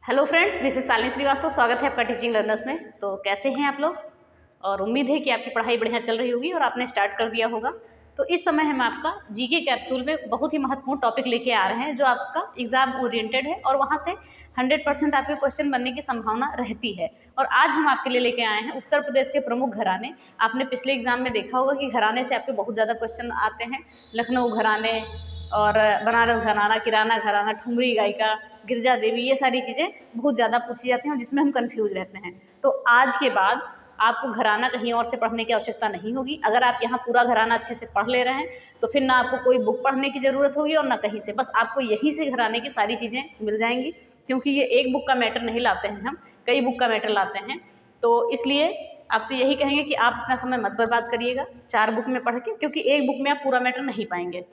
Hello friends, this is Shalini Srivastava. स्वागत है आपका टीचिंग लर्नर्स में। तो कैसे हैं आप लोग? और उम्मीद है कि आपकी पढ़ाई बढ़िया चल रही होगी और आपने स्टार्ट कर दिया होगा। तो इस समय हम आपका जीके कैप्सूल में बहुत ही महत्वपूर्ण टॉपिक लेके आ रहे हैं जो आपका एग्जाम ओरिएंटेड है और वहाँ से 100% आपके क्वेश्चन बनने की संभावना रहती है। और आज हम आपके लिए लेके आए हैं उत्तर प्रदेश के प्रमुख घराने। आपने पिछले एग्जाम में देखा होगा कि घराने से आपके बहुत ज़्यादा क्वेश्चन आते हैं। लखनऊ घराने और बनारस घराना, किराना घराना, ठुमरी गायिका, गिरजा देवी, ये सारी चीज़ें बहुत ज़्यादा पूछी जाती हैं और जिसमें हम कंफ्यूज रहते हैं। तो आज के बाद आपको घराना कहीं और से पढ़ने की आवश्यकता नहीं होगी। अगर आप यहाँ पूरा घराना अच्छे से पढ़ ले रहे हैं तो फिर ना आपको कोई बुक पढ़ने की ज़रूरत होगी और ना कहीं से, बस आपको यहीं से घराने की सारी चीज़ें मिल जाएंगी। क्योंकि ये एक बुक का मैटर नहीं लाते हैं, हम कई बुक का मैटर लाते हैं। तो इसलिए आपसे यही कहेंगे कि आप अपना समय मत बर्बाद करिएगा 4 बुक में पढ़ के, क्योंकि एक बुक में आप पूरा मैटर नहीं पाएंगे।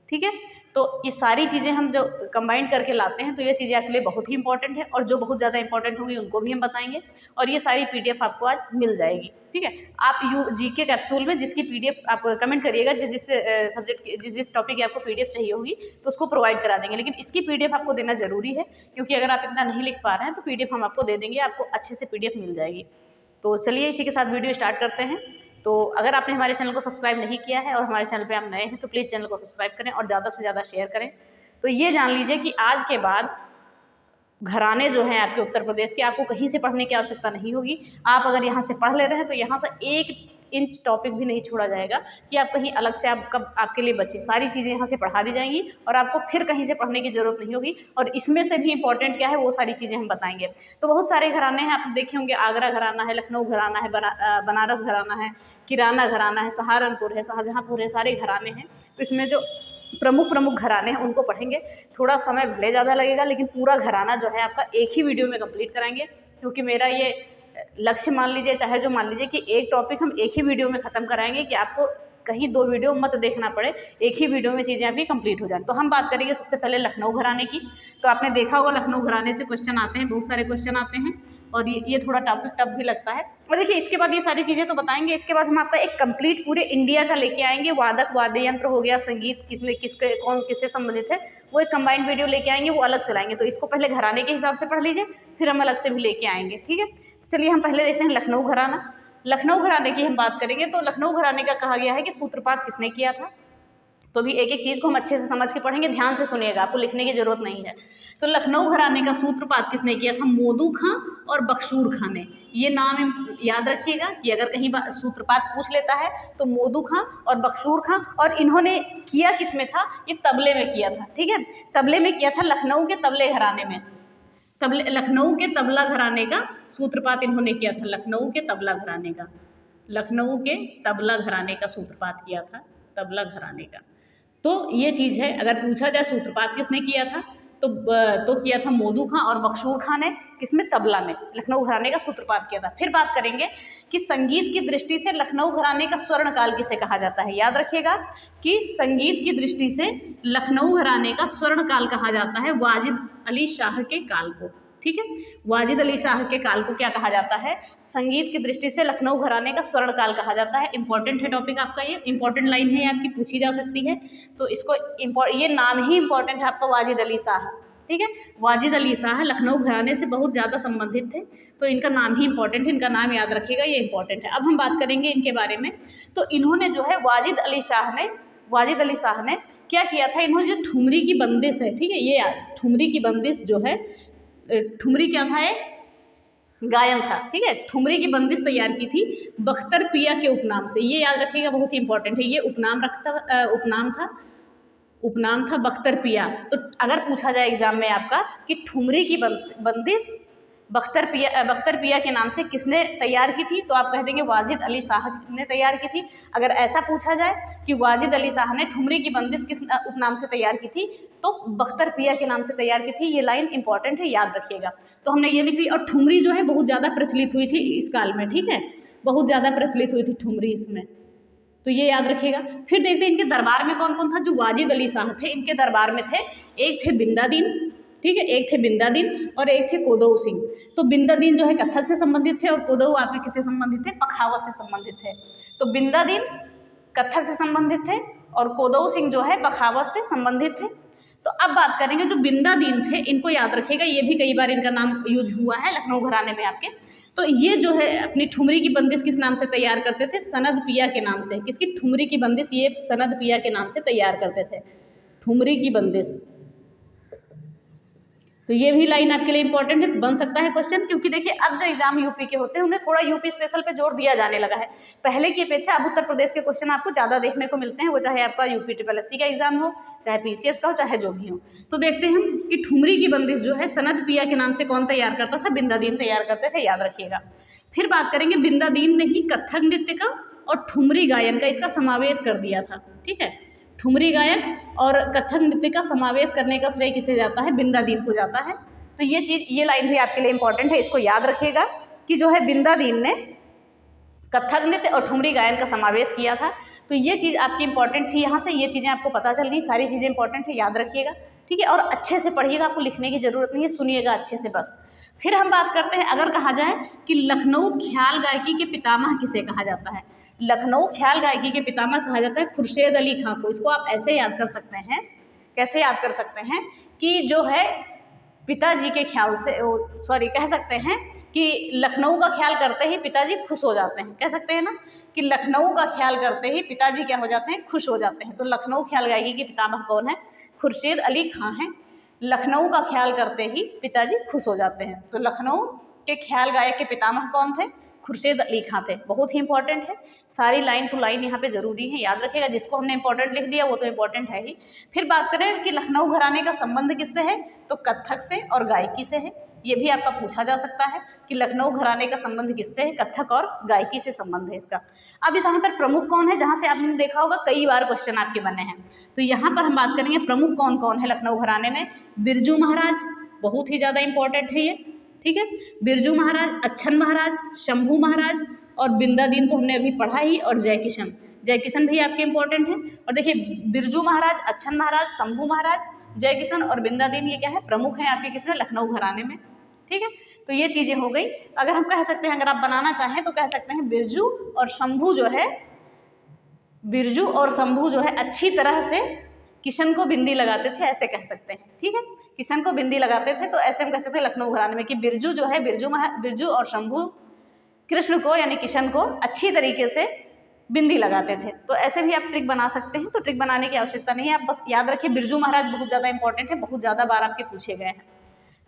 ठीक है, तो ये सारी चीज़ें हम जो कंबाइन करके लाते हैं तो ये चीज़ें आपके लिए बहुत ही इंपॉर्टेंट है और जो बहुत ज़्यादा इंपॉर्टेंट होगी उनको भी हम बताएंगे। और ये सारी पीडीएफ आपको आज मिल जाएगी। ठीक है, आप जीके कैप्सूल में जिसकी पीडीएफ आप कमेंट करिएगा, जिस सब्जेक्ट जिस टॉपिक की आपको पीडीएफ चाहिए होगी तो उसको प्रोवाइड करा देंगे। लेकिन इसकी पीडीएफ आपको देना जरूरी है, क्योंकि अगर आप इतना नहीं लिख पा रहे हैं तो पीडीएफ हम आपको दे देंगे, आपको अच्छे से पीडीएफ मिल जाएगी। तो चलिए इसी के साथ वीडियो स्टार्ट करते हैं। तो अगर आपने हमारे चैनल को सब्सक्राइब नहीं किया है और हमारे चैनल पे आप नए हैं तो प्लीज़ चैनल को सब्सक्राइब करें और ज़्यादा से ज़्यादा शेयर करें। तो ये जान लीजिए कि आज के बाद घराने जो हैं आपके उत्तर प्रदेश के, आपको कहीं से पढ़ने की आवश्यकता नहीं होगी। आप अगर यहाँ से पढ़ ले रहे हैं तो यहाँ से 1 इंच टॉपिक भी नहीं छोड़ा जाएगा कि आप कहीं अलग से आपके लिए बचे। सारी चीज़ें यहाँ से पढ़ा दी जाएंगी और आपको फिर कहीं से पढ़ने की ज़रूरत नहीं होगी। और इसमें से भी इंपॉर्टेंट क्या है वो सारी चीज़ें हम बताएंगे। तो बहुत सारे घराने हैं, आप देखे होंगे, आगरा घराना है, लखनऊ घराना है, बनारस घराना है, किराना घराना है, सहारनपुर है, शाहजहाँपुर है, सारे घराने हैं। तो इसमें जो प्रमुख घराने हैं उनको पढ़ेंगे। थोड़ा समय भले ज़्यादा लगेगा लेकिन पूरा घराना जो है आपका एक ही वीडियो में कंप्लीट कराएंगे। क्योंकि मेरा ये लक्ष्य मान लीजिए, चाहे जो मान लीजिए कि एक टॉपिक हम एक ही वीडियो में ख़त्म कराएंगे कि आपको कहीं 2 वीडियो मत देखना पड़े, एक ही वीडियो में चीज़ें आपकी कंप्लीट हो जाए। तो हम बात करेंगे सबसे पहले लखनऊ घराने की। तो आपने देखा होगा लखनऊ घराने से क्वेश्चन आते हैं, बहुत सारे क्वेश्चन आते हैं और ये थोड़ा टॉपिक टफ भी लगता है। और देखिए इसके बाद ये सारी चीज़ें तो बताएंगे, इसके बाद हम आपका एक कंप्लीट पूरे इंडिया का लेके आएंगे। वादक वाद्य यंत्र हो गया, संगीत किससे संबंधित है, वो एक कंबाइंड वीडियो लेके आएंगे, वो अलग से लाएंगे। तो इसको पहले घराने के हिसाब से पढ़ लीजिए, फिर हम अलग से भी लेके आएंगे। ठीक है, तो चलिए हम पहले देखते हैं लखनऊ घराना। लखनऊ घराने की हम बात करेंगे तो लखनऊ घराने का कहा गया है कि सूत्रपात किसने किया था। तो भी एक एक चीज़ को हम अच्छे से समझ के पढ़ेंगे, ध्यान से सुनिएगा, आपको लिखने की जरूरत नहीं है। तो लखनऊ घराने का सूत्रपात किसने किया था? मोदू खां और बख्शूर खां ने। ये नाम याद रखिएगा कि अगर कहीं सूत्रपात पूछ लेता है तो मोदू खां और बख्शूर खां। और इन्होंने किया किस में था? ये तबले में किया था। ठीक है, तबले में किया था, लखनऊ के तबले घराने में। लखनऊ के तबला घराने का सूत्रपात इन्होंने किया था। लखनऊ के तबला घराने का, लखनऊ के तबला घराने का सूत्रपात किया था, तबला घराने का। तो ये चीज़ है, अगर पूछा जाए सूत्रपात किसने किया था तो किया था मोदू खां और बख्शूर खां ने। किसमें? तबला में लखनऊ घराने का सूत्रपात किया था। फिर बात करेंगे कि संगीत की दृष्टि से लखनऊ घराने का स्वर्ण काल किसे कहा जाता है। याद रखिएगा कि संगीत की दृष्टि से लखनऊ घराने का स्वर्ण काल कहा जाता है वाजिद अली शाह के काल को। ठीक है, वाजिद अली शाह के काल को क्या कहा जाता है? संगीत की दृष्टि से लखनऊ घराने का स्वर्ण काल कहा जाता है। इंपॉर्टेंट है टॉपिक आपका, ये इंपॉर्टेंट लाइन है, आपकी पूछी जा सकती है। तो इसको ये नाम ही इंपॉर्टेंट है आपका, वाजिद अली शाह। ठीक है, वाजिद अली शाह लखनऊ घराने से बहुत ज़्यादा संबंधित थे, तो इनका नाम ही इंपॉर्टेंट है, इनका नाम याद रखिएगा, ये इंपॉर्टेंट है। अब हम बात करेंगे इनके बारे में। तो इन्होंने जो है वाजिद अली शाह ने क्या किया था? इन्होंने जो ठुमरी की बंदिश है, ठीक है, ये ठुमरी की बंदिश जो है, ठुमरी क्या था? गायन था। ठीक है, ठुमरी की बंदिश तैयार की थी बख्तर पिया के उपनाम से। ये याद रखिएगा, बहुत ही इंपॉर्टेंट है। ये उपनाम था बख्तर पिया। तो अगर पूछा जाए एग्जाम में आपका कि ठुमरी की बंदिश बख्तर पिया के नाम से किसने तैयार की थी, तो आप कह देंगे वाजिद अली शाह ने तैयार की थी। अगर ऐसा पूछा जाए कि वाजिद अली शाह ने ठुमरी की बंदिश किस उपनाम से तैयार की थी, तो बख्तर पिया के नाम से तैयार की थी। ये लाइन इंपॉर्टेंट है, याद रखिएगा। तो हमने ये लिख ली। और ठुमरी जो है बहुत ज़्यादा प्रचलित हुई थी इस काल में। ठीक है, बहुत ज़्यादा प्रचलित हुई थी ठुमरी इसमें, तो ये याद रखिएगा। फिर देखते हैं इनके दरबार में कौन कौन था। जो वाजिद अली शाह थे, इनके दरबार में थे, एक थे बिंदादीन, ठीक है, एक थे बिंदादीन और एक थे कोदऊ सिंह। तो बिंदादीन जो है कत्थक से संबंधित थे और कोदऊ आपके किससे संबंधित थे? पखावत से संबंधित थे। तो बिंदादीन कत्थक से संबंधित थे और कोदऊ सिंह जो है पखावत से संबंधित थे। तो अब बात करेंगे जो बिंदा दीन थे, इनको याद रखिएगा, ये भी कई बार इनका नाम यूज हुआ है लखनऊ घराने में आपके। तो ये जो है अपनी ठुमरी की बंदिश किस नाम से तैयार करते थे? सनद पिया के नाम से। किसकी? ठुमरी की बंदिश ये सनद पिया के नाम से तैयार करते थे, ठुमरी की बंदिश। तो ये भी लाइन आपके लिए इंपॉर्टेंट है, बन सकता है क्वेश्चन, क्योंकि देखिए अब जो एग्जाम यूपी के होते हैं उन्हें थोड़ा यूपी स्पेशल पे जोर दिया जाने लगा है। पहले की अपेक्षा अब उत्तर प्रदेश के क्वेश्चन आपको ज़्यादा देखने को मिलते हैं, वो चाहे आपका यूपी SSC का एग्जाम हो, चाहे PCS का हो, चाहे जो भी हो। तो देखते हैं हम कि ठुमरी की बंदिश जो है सनद पिया के नाम से कौन तैयार करता था? बिंदादीन तैयार करते थे, याद रखिएगा। फिर बात करेंगे बिंदादीन ने ही कथक नृत्य का और ठुमरी गायन का इसका समावेश कर दिया था, ठीक है। ठुमरी गायन और कथक नृत्य का समावेश करने का श्रेय किसे जाता है? बिंदादीन को जाता है। तो ये चीज़, ये लाइन भी आपके लिए इंपॉर्टेंट है, इसको याद रखिएगा कि जो है बिंदादीन ने कथक नृत्य और ठुमरी गायन का समावेश किया था। तो ये चीज़ आपकी इंपॉर्टेंट थी, यहाँ से ये चीज़ें आपको पता चल गई, सारी चीज़ें इंपॉर्टेंट है, याद रखिएगा, ठीक है। और अच्छे से पढ़िएगा, आपको लिखने की ज़रूरत नहीं है, सुनिएगा अच्छे से बस। फिर हम बात करते हैं, अगर कहा जाए कि लखनऊ ख्याल गायकी के पितामह किसे कहा जाता है? लखनऊ ख्याल गायकी के पितामह कहा जाता है खुर्शीद अली खां को। इसको आप ऐसे याद कर सकते हैं, कैसे याद कर सकते हैं कि जो है पिताजी के ख्याल से, सॉरी, कह सकते हैं कि लखनऊ का ख्याल करते ही पिताजी खुश हो जाते हैं, कह सकते हैं ना कि लखनऊ का ख्याल करते ही पिताजी क्या हो जाते हैं? खुश हो जाते हैं। तो लखनऊ ख्याल गायकी के पितामह कौन है? खुर्शीद अली खां हैं। लखनऊ का ख्याल करते ही पिताजी खुश हो जाते हैं। तो लखनऊ के ख्याल गायक के पितामह कौन थे? खुर्शीद अली खां थे। बहुत ही इंपॉर्टेंट है, सारी लाइन टू लाइन यहाँ पे जरूरी है, याद रखिएगा। जिसको हमने इंपॉर्टेंट लिख दिया वो तो इंपॉर्टेंट है ही। फिर बात करें कि लखनऊ घराने का संबंध किससे है? तो कथक से और गायकी से है। ये भी आपका पूछा जा सकता है कि लखनऊ घराने का संबंध किससे है? कथक और गायकी से संबंध है इसका। अब इस यहाँ पर प्रमुख कौन है? जहाँ से आपने देखा होगा कई बार क्वेश्चन आपके बने हैं। तो यहाँ पर हम बात करेंगे प्रमुख कौन कौन है लखनऊ घराने में। बिरजू महाराज, बहुत ही ज़्यादा इंपॉर्टेंट है ये, ठीक है। बिरजू महाराज, अच्छन महाराज, शंभू महाराज और बिंदादीन तो हमने अभी पढ़ा ही, और जयकिशन। जयकिशन भी आपके इंपॉर्टेंट है। और देखिए बिरजू महाराज, अच्छन महाराज, शंभू महाराज, जयकिशन और बिंदादीन, ये क्या है? प्रमुख हैं आपके किसमें? लखनऊ घराने में, ठीक है। तो ये चीज़ें हो गई। अगर हम कह सकते हैं, अगर आप बनाना चाहें तो कह सकते हैं बिरजू और शंभू जो है, बिरजू और शंभू जो है अच्छी तरह से किशन को बिंदी लगाते थे, ऐसे कह सकते हैं, ठीक है। किशन को बिंदी लगाते थे, तो ऐसे हम कह सकते हैं लखनऊ घराने में कि बिरजू जो है, बिरजू और शंभू कृष्ण को यानी किशन को अच्छी तरीके से बिंदी लगाते थे। तो ऐसे भी आप ट्रिक बना सकते हैं, तो ट्रिक बनाने की आवश्यकता नहीं है, आप बस याद रखिए बिरजू महाराज बहुत ज़्यादा इंपॉर्टेंट है, बहुत ज़्यादा बार आपके पूछे गए हैं।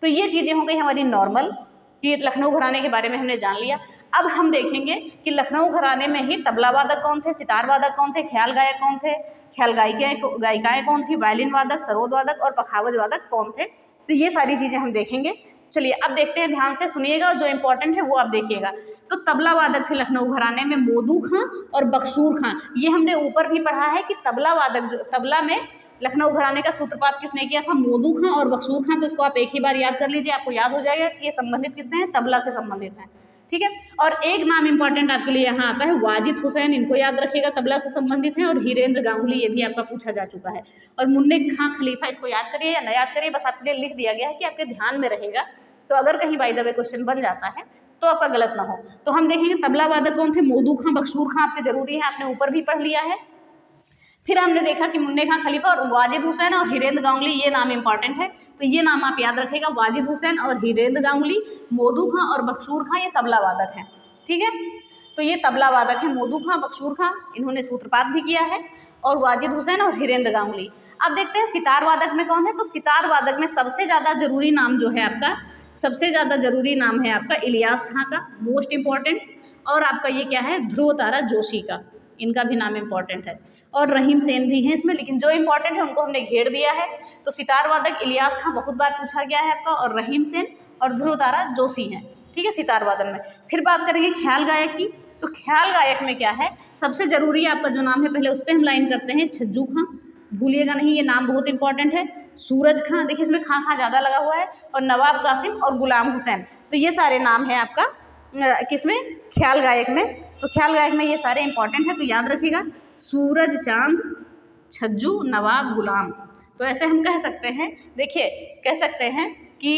तो ये चीज़ें हो गई हमारी नॉर्मल, कि लखनऊ घराने के बारे में हमने जान लिया। अब हम देखेंगे कि लखनऊ घराने में ही तबला वादक कौन थे, सितार वादक कौन थे, ख्याल गायक कौन थे, ख्याल गायिकाएँ कौन थी, वायलिन वादक, सरोद वादक और पखावज वादक कौन थे। तो ये सारी चीज़ें हम देखेंगे। चलिए अब देखते हैं, ध्यान से सुनिएगा और जो इंपॉर्टेंट है वो आप देखिएगा। तो तबला वादक थे लखनऊ घराने में मोदू खां और बख्शूर खां। ये हमने ऊपर भी पढ़ा है कि तबला वादक, जो तबला में लखनऊ घराने का सूत्रपात किसने किया था? मोदू खां और बख्शूर खां। तो इसको आप एक ही बार याद कर लीजिए, आपको याद हो जाएगा कि ये संबंधित किससे हैं? तबला से संबंधित हैं, ठीक है। और एक नाम इंपॉर्टेंट आपके लिए यहाँ आता है, वाजिद हुसैन, इनको याद रखिएगा, तबला से संबंधित हैं। और हीरेंद्र गांगुली, ये भी आपका पूछा जा चुका है। और मुन्ने खां खलीफा, इसको याद करिए या न याद करिए, बस आपके लिए लिख दिया गया है कि आपके ध्यान में रहेगा। तो अगर कहीं बाय द वे क्वेश्चन बन जाता है तो आपका गलत ना हो। तो हम देखेंगे तबला वादक कौन थे? मोदू खां, बख्शूर खां आपके जरूरी है, आपने ऊपर भी पढ़ लिया है। फिर हमने देखा कि मुन्ने खां खलीफा और वाजिद हुसैन और हीरेंद्र गांगुली, ये नाम इंपॉर्टेंट है, तो ये नाम आप याद रखेगा, वाजिद हुसैन और हीरेंद्र गांगुली, मोदू खां और बख्शूर खां, ये तबला वादक हैं, ठीक है। तो ये तबला वादक हैं, मोदू खां, बख्शूर खां, इन्होंने सूत्रपात भी किया है, और वाजिद हुसैन और हीरेंद्र गांगुली। अब देखते हैं सितार वादक में कौन है। तो सितार वादक में सबसे ज़्यादा जरूरी नाम जो है आपका, सबसे ज़्यादा जरूरी नाम है आपका इलियास खां का, मोस्ट इंपॉर्टेंट। और आपका ये क्या है? ध्रुव तारा जोशी का, इनका भी नाम इंपॉर्टेंट है। और रहीम सेन भी हैं इसमें, लेकिन जो इंपॉर्टेंट है उनको हमने घेर दिया है। तो सितार वादक इलियास खां बहुत बार पूछा गया है आपका, और रहीम सेन और ध्रुव तारा जोशी हैं, ठीक है, सितार वादक में। फिर बात करेंगे ख्याल गायक की। तो ख्याल गायक में क्या है? सबसे जरूरी आपका जो नाम है, पहले उस पर हम लाइन करते हैं, छज्जू खां, भूलिएगा नहीं, ये नाम बहुत इंपॉर्टेंट है। सूरज खां, देखिए इसमें खां खां ज़्यादा लगा हुआ है, और नवाब कासिम और गुलाम हुसैन। तो ये सारे नाम हैं आपका किसमें? ख्याल गायक में। तो ख्याल गायक में ये सारे इंपॉर्टेंट हैं, तो याद रखिएगा, सूरज, चांद, छज्जू, नवाब, गुलाम। तो ऐसे हम कह सकते हैं, देखिए कह सकते हैं कि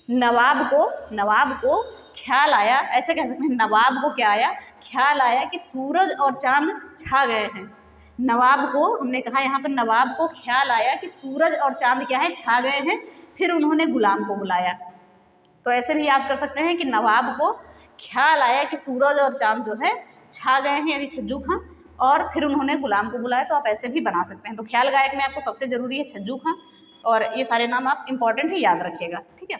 नवाब को ख्याल आया, ऐसे कह सकते हैं, नवाब को क्या आया? ख्याल आया कि सूरज और चांद छा गए हैं। नवाब को, हमने कहा यहाँ पर नवाब को ख्याल आया कि सूरज और चांद क्या है, छा गए हैं, फिर उन्होंने गुलाम को बुलाया। तो ऐसे भी याद कर सकते हैं कि नवाब को ख्याल आया कि सूरज और चांद जो है छा गए हैं, यानी छज्जू खां, और फिर उन्होंने गुलाम को बुलाया। तो आप ऐसे भी बना सकते हैं। तो ख्याल गायक में आपको सबसे ज़रूरी है छज्जू खां, और ये सारे नाम आप इंपॉर्टेंट है, याद रखिएगा, ठीक है।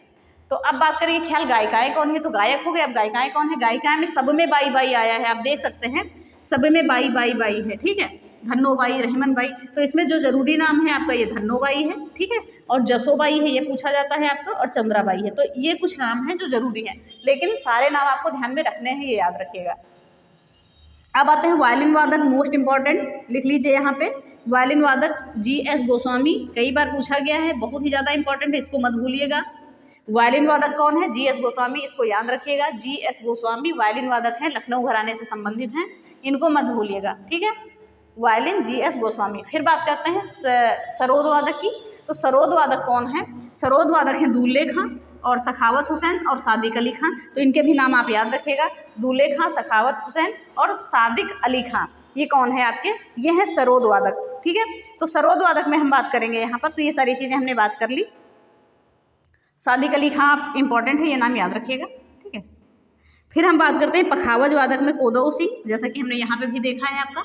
तो अब बात करेंगे ख्याल गायिकाएँ कौन है। तो गायक हो गए, अब गायिकाएँ कौन है। गायिकाएँ में सब में बाई बाई आया है, आप देख सकते हैं सब में बाई बाई बाई है, ठीक है। धन्नोबाई, रहीमन बाई, तो इसमें जो जरूरी नाम है आपका ये धन्नोबाई है, ठीक है, और जसोबाई है, ये पूछा जाता है आपका, और चंद्राबाई है। तो ये कुछ नाम हैं जो जरूरी हैं, लेकिन सारे नाम आपको ध्यान में रखने हैं, ये याद रखिएगा। अब आते हैं वायलिन वादक, मोस्ट इंपॉर्टेंट, लिख लीजिए यहाँ पे वायलिन वादक GS गोस्वामी, कई बार पूछा गया है, बहुत ही ज़्यादा इंपॉर्टेंट है, इसको मत भूलिएगा। वायलिन वादक कौन है, GS गोस्वामी, इसको याद रखिएगा। GS गोस्वामी वायलिन वादक हैं, लखनऊ घराने से संबंधित हैं, इनको मत भूलिएगा, ठीक है। Violin GS Goswami. फिर बात करते हैं सरोद वादक की। तो सरोद वादक कौन है। सरोद वादक हैं दूल्हे खां और सखावत हुसैन और सादिक अली खां। तो इनके भी नाम आप याद रखिएगा, दूल्हे खां, सखावत हुसैन और सादिक अली खां, ये कौन है आपके, ये है सरोद वादक, ठीक है। तो सरोद वादक में हम बात करेंगे यहाँ पर, तो ये सारी चीज़ें हमने बात कर ली। सादिक अली खां आप इंपॉर्टेंट है, ये नाम याद रखिएगा, ठीक है। फिर हम बात करते हैं पखावज वादक में कोदौ सिंह, जैसा कि हमने यहाँ पे भी देखा है आपका।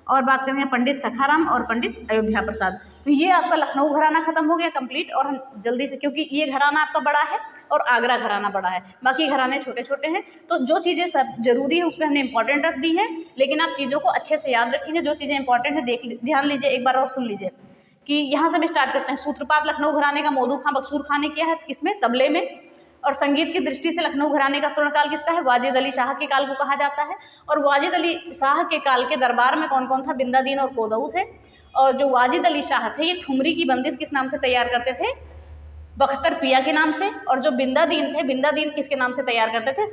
और बात करेंगे पंडित सखाराम और पंडित अयोध्या प्रसाद। तो ये आपका लखनऊ घराना खत्म हो गया कंप्लीट, और हम जल्दी से, क्योंकि ये घराना आपका बड़ा है और आगरा घराना बड़ा है, बाकी घराने छोटे छोटे हैं, तो जो चीज़ें सब जरूरी है उस पर हमने इंपॉर्टेंट रख दी है, लेकिन आप चीज़ों को अच्छे से याद रखेंगे। जो चीज़ें इंपॉर्टेंट है ध्यान लीजिए, एक बार और सुन लीजिए कि यहाँ से हम स्टार्ट करते हैं। सूत्रपात लखनऊ घराने का मौदू खां बख्शूर खां ने किया है, किसमें, तबले में। और संगीत की दृष्टि से लखनऊ घराने का स्वर्णकाल किसका है, वाजिद अली शाह के काल को कहा जाता है। और वाजिद अली शाह के काल के दरबार में कौन कौन था, बिंदादीन और कोदऊ थे। और जो वाजिद अली शाह थे, ये ठुमरी की बंदिश किस नाम से तैयार करते थे, बख्तर पिया के नाम से। और जो बिंदादीन थे, बिंदादीन किसके नाम से तैयार करते थे,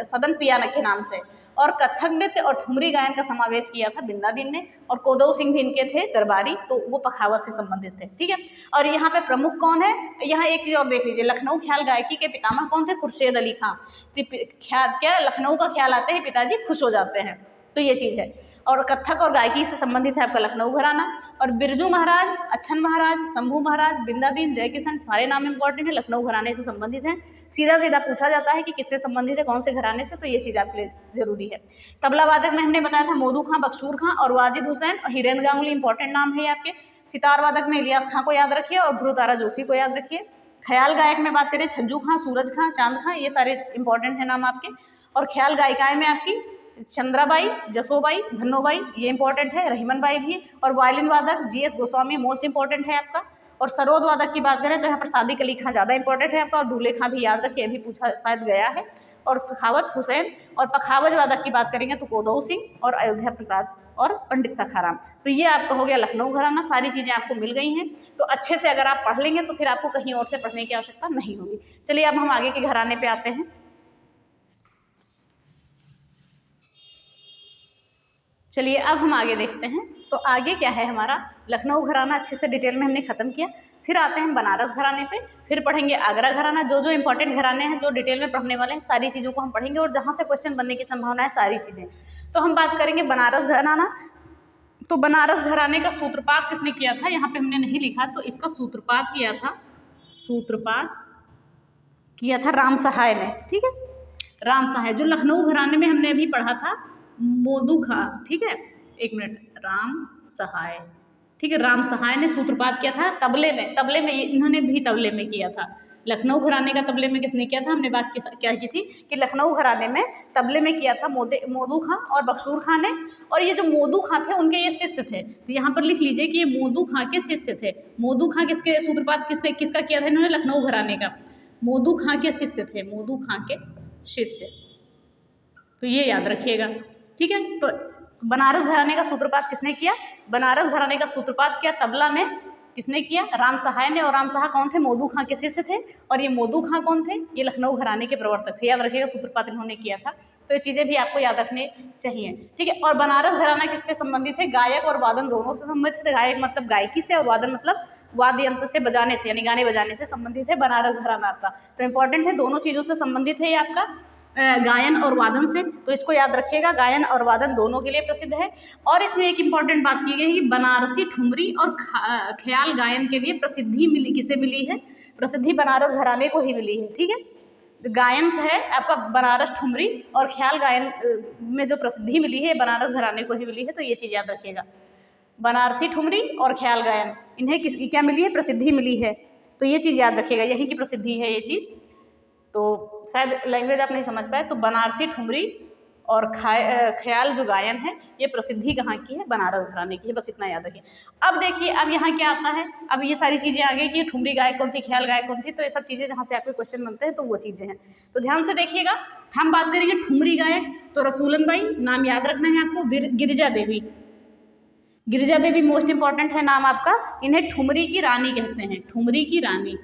सदन पिया के नाम से। और कथक नृत्य और ठुमरी गायन का समावेश किया था बिंदादीन ने। और कोदौ सिंह भी इनके थे दरबारी, तो वो पखावत से संबंधित थे, ठीक है। और यहाँ पे प्रमुख कौन है, यहाँ एक चीज़ और देख लीजिए, लखनऊ ख्याल गायकी के पितामह कौन थे, खुर्शीद अली खां। क्या लखनऊ का ख्याल आते ही पिताजी खुश हो जाते हैं, तो ये चीज़ है। और कथक और गायकी से संबंधित है आपका लखनऊ घराना। और बिरजू महाराज, अच्छन महाराज, शंभू महाराज, बिंदादीन, जय किशन, सारे नाम इंपॉर्टेंट है, लखनऊ घराने से संबंधित हैं। सीधा सीधा पूछा जाता है कि किससे संबंधित है, कौन से घराने से, तो ये चीज़ आपके लिए जरूरी है। तबला वादक में हमने बताया था मौदू खां, बख्शूर खां और वाजिद हुसैन और हिरेंद्र गांगुली, इंपॉर्टेंट नाम है आपके। सितार वादक में इलियास खां को याद रखिए और ध्रुव तारा जोशी को याद रखिए। ख्याल गायक में बात करें, छज्जू खां, सूरज खां, चांद खां, ये सारे इंपॉर्टेंट है नाम आपके। और ख्याल गायिकाएं में आपकी चंद्राबाई, जसोबाई, धन्नोबाई, ये इंपॉर्टेंट है, रहीमन बाई भी। और वायलिन वादक GS गोस्वामी मोस्ट इंपॉर्टेंट है आपका। और सरोद वादक की बात करें तो यहाँ पर सादिक अली खां ज़्यादा इंपॉर्टेंट है आपका, और दूल्हे खां भी याद रखिए, अभी पूछा शायद गया है। और सखावत हुसैन। और पखावज वादक की बात करेंगे तो कोदौ सिंह और अयोध्या प्रसाद और पंडित सखाराम। तो ये आपका हो गया लखनऊ घराना, सारी चीज़ें आपको मिल गई हैं। तो अच्छे से अगर आप पढ़ लेंगे तो फिर आपको कहीं और से पढ़ने की आवश्यकता नहीं होगी। चलिए अब हम आगे के घराने पे आते हैं। चलिए अब हम आगे देखते हैं। तो आगे क्या है हमारा, लखनऊ घराना अच्छे से डिटेल में हमने ख़त्म किया। फिर आते हैं हम बनारस घराने पे, फिर पढ़ेंगे आगरा घराना। जो जो इंपॉर्टेंट घराने हैं, जो डिटेल में पढ़ने वाले हैं, सारी चीज़ों को हम पढ़ेंगे, और जहाँ से क्वेश्चन बनने की संभावना है सारी चीज़ें। तो हम बात करेंगे बनारस घराना। तो बनारस घराने का सूत्रपात किसने किया था, यहाँ पे हमने नहीं लिखा, तो इसका सूत्रपात किया था राम सहाय ने, ठीक है। राम सहाय, जो लखनऊ घराने में हमने अभी पढ़ा था मौदू खां, ठीक है, एक मिनट, राम सहाय, ठीक है, राम सहाय ने सूत्रपात किया था तबले में इन्होंने भी तबले में किया था। लखनऊ घराने का तबले में किसने किया था, हमने बात क्या की थी कि लखनऊ घराने में तबले में किया था मौदू खां और बख्शूर खां ने। और ये जो मौदू खां थे उनके ये शिष्य थे, तो यहाँ पर लिख लीजिए कि ये मौदू खां के शिष्य थे। मौदू खां किसके सूत्रपात किसका किया था इन्होंने, लखनऊ घराने का। मौदू खां के शिष्य थे, मौदू खां के शिष्य, तो ये याद रखिएगा, ठीक है। तो बनारस घराने का सूत्रपात किसने किया, बनारस घराने का सूत्रपात किया तबला में किसने किया, राम सहाय ने। और राम सहाय कौन थे, मौदू खां के शिष्य थे। और ये मौदू खां कौन थे, ये लखनऊ घराने के प्रवर्तक थे, याद रखिएगा, सूत्रपात इन्होंने किया था। तो ये चीज़ें भी आपको याद रखने चाहिए, ठीक है। और बनारस घराना किससे संबंधित है, गायक और वादन दोनों से संबंधित है। गायक मतलब गायकी से और वादन मतलब वाद्य यंत्र से बजाने से, यानी गाने बजाने से संबंधित है बनारस घराना आपका। तो इंपॉर्टेंट है, दोनों चीज़ों से संबंधित है ये आपका। गायन और वादन से, तो इसको याद रखिएगा, गायन और वादन दोनों के लिए प्रसिद्ध है। और इसमें एक इम्पॉर्टेंट बात की गई है कि बनारसी ठुमरी और ख्याल गायन के लिए प्रसिद्धि मिली, किसे मिली है? प्रसिद्धि बनारस घराने को ही मिली है। ठीक है, गायन है आपका बनारस ठुमरी और ख्याल गायन में जो प्रसिद्धि मिली है बनारस घराने को ही मिली है, तो ये चीज़ याद रखिएगा। बनारसी ठुमरी और ख्याल गायन, इन्हें किसकी क्या मिली है? प्रसिद्धि मिली है, तो ये चीज़ याद रखिएगा, यही की प्रसिद्धि है ये चीज़। तो शायद लैंग्वेज आप नहीं समझ पाए, तो बनारसी ठुमरी और ख्याल जो गायन है ये प्रसिद्धि कहाँ की है? बनारस घराने की है, बस इतना याद रखिए। अब देखिए, अब यहाँ क्या आता है, अब ये सारी चीज़ें आ गई कि ठुमरी गायक कौन थी, ख्याल गायक कौन थी, तो ये सब चीज़ें जहाँ से आपके क्वेश्चन बनते हैं तो वो चीज़ें हैं, तो ध्यान से देखिएगा। हम बात करेंगे ठुमरी गायक, तो रसूलन बाई, नाम याद रखना है आपको। गिरिजा देवी, गिरिजा देवी मोस्ट इंपॉर्टेंट है नाम आपका, इन्हें ठुमरी की रानी कहते हैं, ठुमरी की रानी,